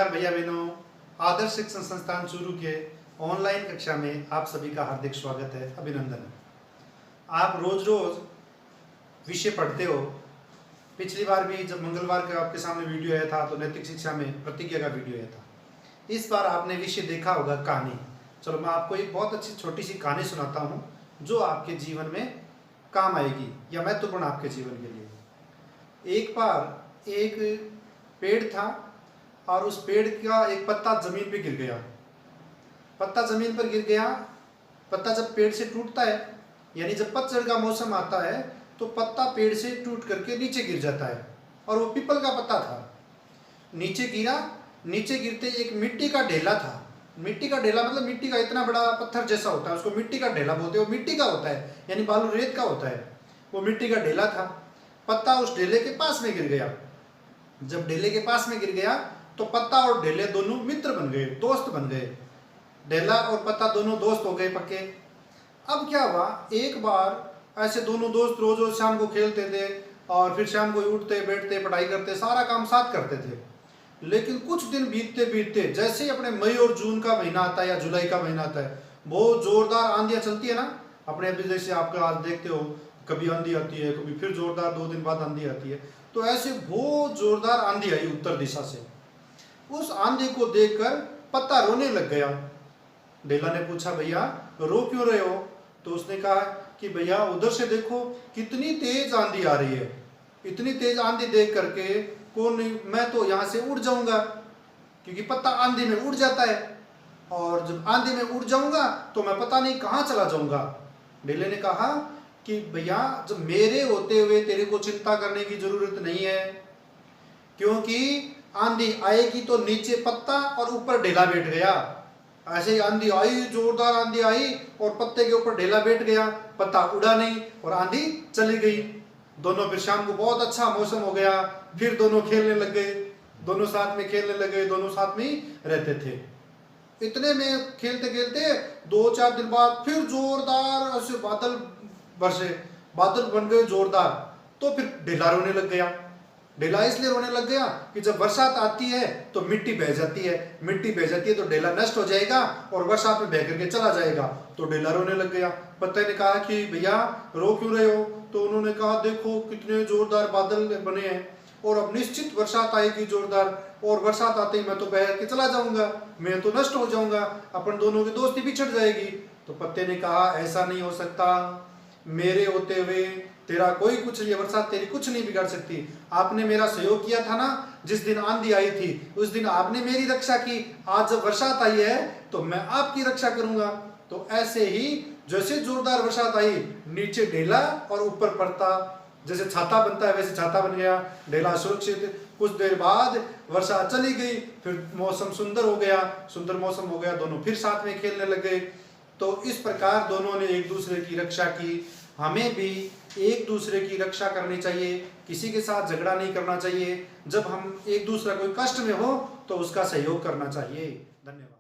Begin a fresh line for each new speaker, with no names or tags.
नमस्कार भैया बहनों, आदर्श शिक्षण संस्थान चूरू के ऑनलाइन कक्षा में आप सभी का हार्दिक स्वागत है, अभिनंदन। आप रोज रोज विषय पढ़ते हो। पिछली बार भी जब मंगलवार का आपके सामने वीडियो आया था तो नैतिक शिक्षा में प्रतिज्ञा का वीडियो आया था। इस बार आपने विषय देखा होगा कहानी। चलो मैं आपको एक बहुत अच्छी छोटी सी कहानी सुनाता हूँ जो आपके जीवन में काम आएगी या महत्वपूर्ण आपके जीवन के लिए। एक बार एक पेड़ था और उस पेड़ का एक पत्ता जमीन पे गिर गया। पत्ता जमीन पर गिर गया। पत्ता जब पेड़ से टूटता है, यानी जब पतझड़ का मौसम आता है तो पत्ता पेड़ से टूट करके नीचे गिर जाता है। और वो पीपल का पत्ता था। नीचे गिरा। नीचे गिरते एक मिट्टी का ढेला था। मिट्टी का ढेला मतलब मिट्टी का इतना बड़ा पत्थर जैसा होता है, उसको मिट्टी का ढेला बोलते हैं। वो मिट्टी का होता है, यानी बालू रेत का होता है। वो मिट्टी का ढेला था। पत्ता उस ढेले के पास में गिर गया। जब ढेले के पास में गिर गया तो पत्ता और ढेले दोनों मित्र बन गए, दोस्त बन गए। ढेला और पत्ता दोनों दोस्त हो गए पक्के। अब क्या हुआ, एक बार ऐसे दोनों दोस्त रोज रोज शाम को खेलते थे और फिर शाम को उठते बैठते पढ़ाई करते, सारा काम साथ करते थे। लेकिन कुछ दिन बीतते बीतते, जैसे ही अपने मई और जून का महीना आता है या जुलाई का महीना आता है, बहुत जोरदार आंधियां चलती है ना। अपने अभी जैसे आपका आज देखते हो, कभी आंधी आती है, कभी फिर जोरदार 2 दिन बाद आंधी आती है। तो ऐसे बहुत जोरदार आंधी आई उत्तर दिशा से। उस आंधी को देखकर पत्ता रोने लग गया। ढेला ने पूछा, भैया रो क्यों रहे हो? तो उसने कहा कि भैया उधर से देखो कितनी तेज आंधी आ रही है। इतनी तेज आंधी देख करके कौन नहीं, मैं तो यहाँ से उड़ जाऊंगा, क्योंकि पत्ता आंधी में उड़ जाता है और जब आंधी में उड़ जाऊंगा तो मैं पता नहीं कहाँ चला जाऊंगा। ढेले ने कहा कि भैया जब मेरे होते हुए तेरे को चिंता करने की जरूरत नहीं है, क्योंकि आंधी आएगी तो नीचे पत्ता और ऊपर ढेला बैठ गया। ऐसे ही आंधी आई, जोरदार आंधी आई और पत्ते के ऊपर ढेला बैठ गया। पत्ता उड़ा नहीं और आंधी चली गई। दोनों फिर शाम को बहुत अच्छा मौसम हो गया। फिर दोनों खेलने लग गए, दोनों साथ में खेलने लगे, दोनों साथ में ही रहते थे। इतने में खेलते खेलते 2-4 दिन बाद फिर जोरदार ऐसे बादल बरसे, बादल बन गए जोरदार। तो फिर ढेला रोने लग गया। ढेला इसलिए रोने लग गया कि जब बरसात आती है तो मिट्टी बह जाती है। मिट्टी बह जाती है तो ढेला नष्ट हो जाएगा और बरसात में बह करके चला जाएगा। तो ढेला रोने लग गया। पत्ते ने कहा कि भैया रो क्यों रहे हो? तो उन्होंने कहा, देखो कितने जोरदार बादल बने हैं और अब निश्चित बरसात आएगी जोरदार, और बरसात आते ही मैं तो बह के चला जाऊंगा, मैं तो नष्ट हो जाऊंगा, अपन दोनों की दोस्ती बिछड़ जाएगी। तो पत्ते ने कहा, ऐसा नहीं हो सकता, मेरे होते हुए तेरा कोई कुछ, ये बरसात तेरी कुछ नहीं बिगाड़ सकती। आपने मेरा सहयोग किया था ना, जिस दिन आंधी आई थी उस दिन आपने मेरी रक्षा की। आज जब बरसात आई है तो मैं आपकी रक्षा करूंगा। तो ऐसे ही जैसे जोरदार बरसात आई, नीचे ढेला और ऊपर पत्ता, जैसे छाता बनता है वैसे छाता बन गया। ढेला सुरक्षित। कुछ देर बाद वर्षा चली गई, फिर मौसम सुंदर हो गया, सुंदर मौसम हो गया, दोनों फिर साथ में खेलने लग गए। तो इस प्रकार दोनों ने एक दूसरे की रक्षा की। हमें भी एक दूसरे की रक्षा करनी चाहिए, किसी के साथ झगड़ा नहीं करना चाहिए। जब हम एक दूसरा कोई कष्ट में हो तो उसका सहयोग करना चाहिए। धन्यवाद।